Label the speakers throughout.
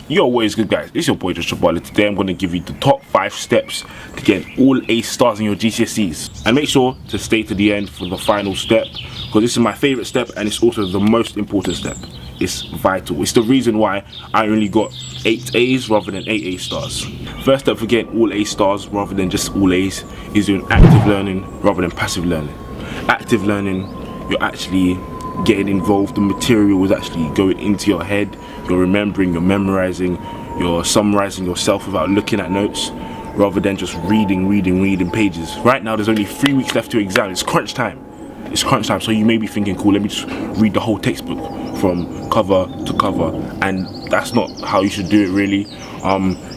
Speaker 1: Yo, what is good, guys? It's your boy Chabala. Today I'm going to give you the top 5 steps to get all A stars in your GCSEs. And make sure to stay to the end for the final step, because this is my favourite step and it's also the most important step. It's vital. It's the reason why I only got 8 A's rather than 8 A stars. First step for getting all A stars rather than just all A's is doing active learning rather than passive learning. Active learning, you're actually getting involved, the material is actually going into your head, you're remembering, you're memorizing, you're summarizing yourself without looking at notes, rather than just reading pages. Right now there's only 3 weeks left to exam. It's crunch time. It's crunch time, so you may be thinking, cool, let me just read the whole textbook from cover to cover, and that's not how you should do it really.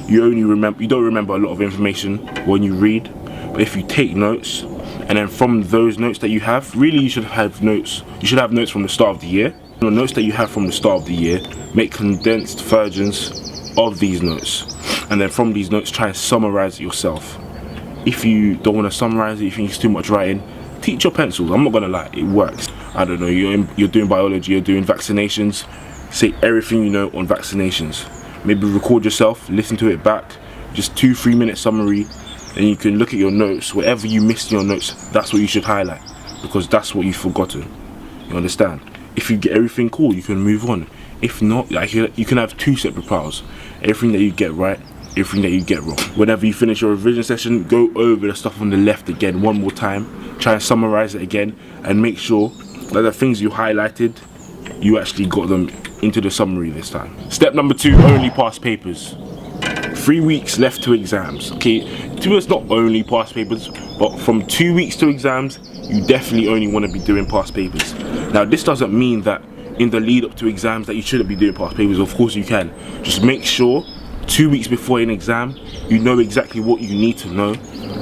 Speaker 1: You don't remember a lot of information when you read, but if you take notes, and then from those notes that you have, really you should have notes. You should have notes from the start of the year. The notes that you have from the start of the year, make condensed versions of these notes, and then from these notes try and summarize it yourself. If you don't want to summarize it, if you think it's too much writing, teach your pencils. I'm not gonna lie, it works. I don't know, you're doing biology, you're doing vaccinations, say everything you know on vaccinations. Maybe record yourself, listen to it back, just 2-3 minute summary, and you can look at your notes. Whatever you missed in your notes, that's what you should highlight, because that's what you've forgotten. You understand? If you get everything cool, you can move on. If not, like, you can have 2 separate piles. Everything that you get right, everything that you get wrong. Whenever you finish your revision session, go over the stuff on the left again one more time, try and summarize it again, and make sure that the things you highlighted, you actually got them into the summary this time. Step number 2, only pass papers. 3 weeks left to exams. Okay, to be honest, not only past papers, but from 2 weeks to exams, you definitely only want to be doing past papers. Now, this doesn't mean that in the lead up to exams that you shouldn't be doing past papers. Of course you can. Just make sure 2 weeks before an exam, you know exactly what you need to know,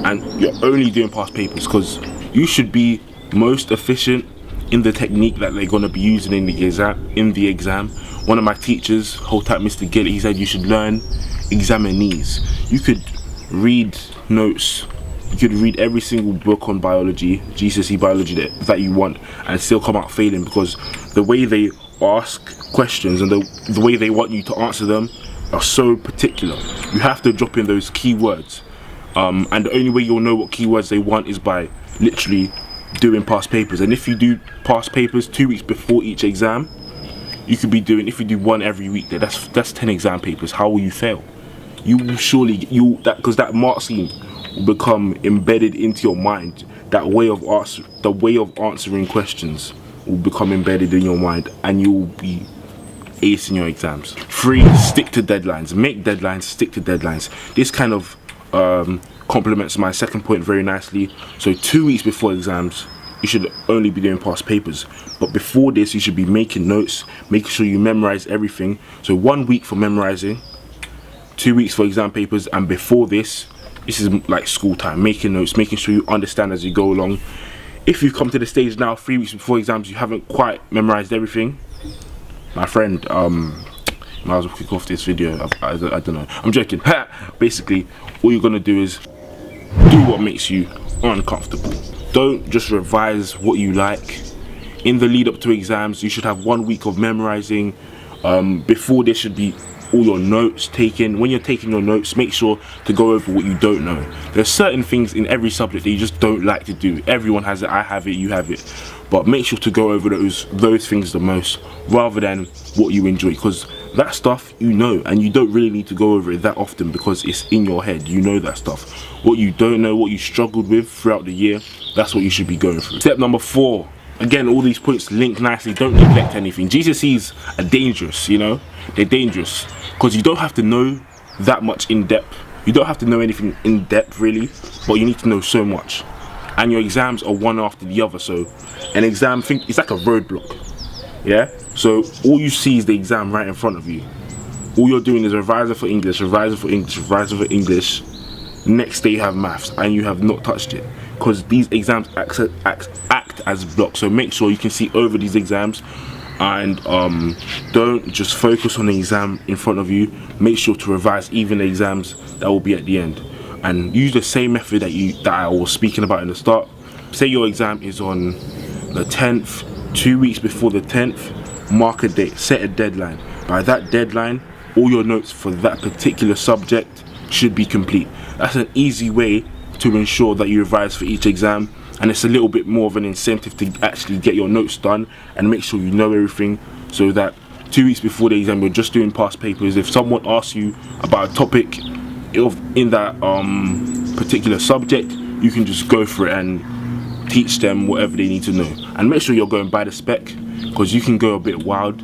Speaker 1: and you're only doing past papers, because you should be most efficient in the technique that they're going to be using in the exam. One of my teachers, hold tight Mr. Gill, he said you should learn examinees. You could read notes, you could read every single book on biology, GCSE biology that you want, and still come out failing, because the way they ask questions and the way they want you to answer them are so particular. You have to drop in those keywords, and the only way you'll know what keywords they want is by literally doing past papers. And if you do past papers 2 weeks before each exam, you could be doing, if you do one every week, that's 10 exam papers. How will you fail? You will surely, because that mark scheme will become embedded into your mind. The way of answering questions will become embedded in your mind, and you will be acing your exams. 3, stick to deadlines. Make deadlines, stick to deadlines. This kind of complements my second point very nicely. So 2 weeks before exams, you should only be doing past papers, but before this you should be making notes, making sure you memorize everything. So 1 week for memorizing, 2 weeks for exam papers, and before this is like school time, making notes, making sure you understand as you go along. If you've come to the stage now 3 weeks before exams, you haven't quite memorized everything, my friend, might as well kick off this video. I don't know, I'm joking. Basically, all you're gonna do is do what makes you uncomfortable. Don't just revise what you like. In the lead up to exams, you should have 1 week of memorizing. Before this should be all your notes taken. When you're taking your notes, make sure to go over what you don't know. There's certain things in every subject that you just don't like to do. Everyone has it, I have it, you have it. But make sure to go over those things the most, rather than what you enjoy, because that stuff you know, and you don't really need to go over it that often because it's in your head. You know that stuff. What you don't know, what you struggled with throughout the year, that's what you should be going through. Step number 4. Again, all these points link nicely. Don't neglect anything. GCSEs are dangerous, you know? They're dangerous because you don't have to know that much in depth. You don't have to know anything in depth really, but you need to know so much. And your exams are one after the other. So an exam, it's like a roadblock. Yeah? So all you see is the exam right in front of you. All you're doing is revising for English, revising for English, revising for English. Next day you have maths and you have not touched it, because these exams act as blocks. So make sure you can see over these exams, and don't just focus on the exam in front of you. Make sure to revise even the exams that will be at the end, and use the same method that I was speaking about in the start. Say your exam is on the 10th, 2 weeks before the 10th, mark a date, set a deadline. By that deadline, all your notes for that particular subject should be complete. That's an easy way to ensure that you revise for each exam, and it's a little bit more of an incentive to actually get your notes done and make sure you know everything, so that 2 weeks before the exam you're just doing past papers. If someone asks you about a topic in that particular subject, you can just go for it and teach them whatever they need to know. And make sure you're going by the spec, because you can go a bit wild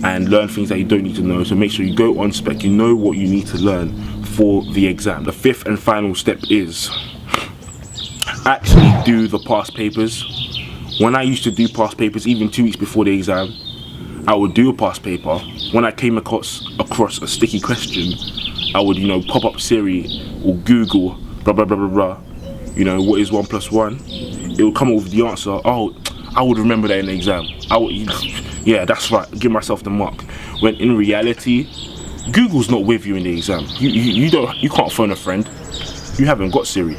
Speaker 1: and learn things that you don't need to know. So make sure you go on spec, you know what you need to learn for the exam. The fifth and final step is actually do the past papers. When I used to do past papers, even 2 weeks before the exam, I would do a past paper. When I came across a sticky question, I would, you know, pop up Siri or Google blah blah blah blah blah, you know, what is 1 + 1? It would come up with the answer. Oh, I would remember that in the exam. Yeah, that's right, give myself the mark. When in reality, Google's not with you in the exam. You can't phone a friend. You haven't got Siri.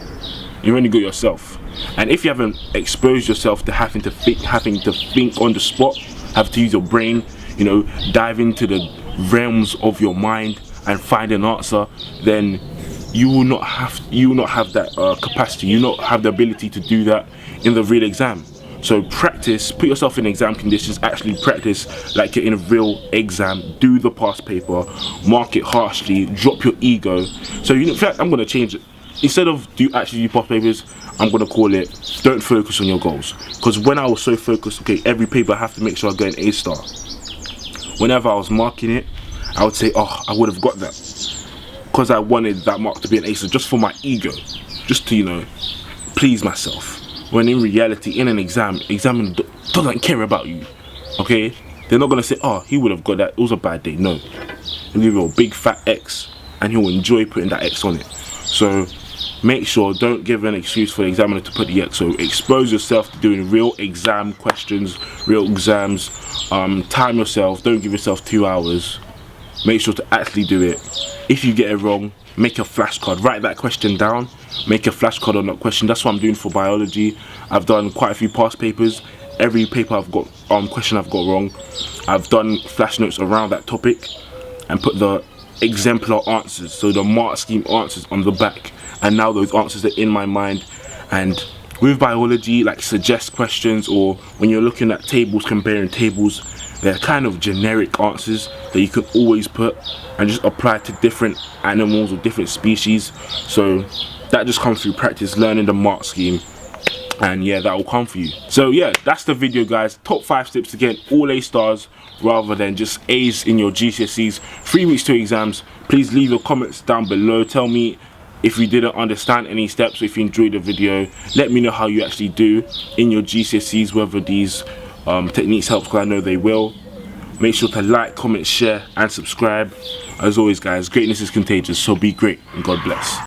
Speaker 1: You've only got yourself. And if you haven't exposed yourself to having to think on the spot, have to use your brain, you know, dive into the realms of your mind and find an answer, then you will not have that capacity. You will not have the ability to do that in the real exam. So practice, put yourself in exam conditions, actually practice like you're in a real exam. Do the past paper, mark it harshly, drop your ego. So in fact, I'm gonna change it. Instead of actually do past papers, I'm gonna call it don't focus on your goals. Because when I was so focused, okay, every paper I have to make sure I get an A-star. Whenever I was marking it, I would say, oh, I would have got that, because I wanted that mark to be an A-star, just for my ego, just to, you know, please myself. When in reality, in an examiner doesn't care about you, okay? They're not gonna say, oh, he would have got that, it was a bad day. No, he'll give you a big fat X, and he'll enjoy putting that X on it. So make sure, don't give an excuse for the examiner to put the X. So expose yourself to doing real exam questions, real exams. Time yourself, don't give yourself 2 hours. Make sure to actually do it. If you get it wrong, make a flashcard, write that question down, make a flashcard on that question. That's what I'm doing for biology. I've done quite a few past papers. Every paper I've got, question I've got wrong, I've done flash notes around that topic and put the exemplar answers, so the mark scheme answers, on the back. And now those answers are in my mind. And with biology, like suggest questions, or when you're looking at tables, comparing tables, they're kind of generic answers that you can always put and just apply to different animals or different species. So that just comes through practice, learning the mark scheme, and yeah, that will come for you. So yeah, that's the video, guys. Top 5 steps to get all A stars rather than just A's in your GCSEs. 3 weeks to exams. Please leave your comments down below. Tell me if you didn't understand any steps, or if you enjoyed the video. Let me know how you actually do in your GCSEs, whether these techniques help, because I know they will. Make sure to like, comment, share and subscribe. As always, guys, greatness is contagious, so be great and God bless.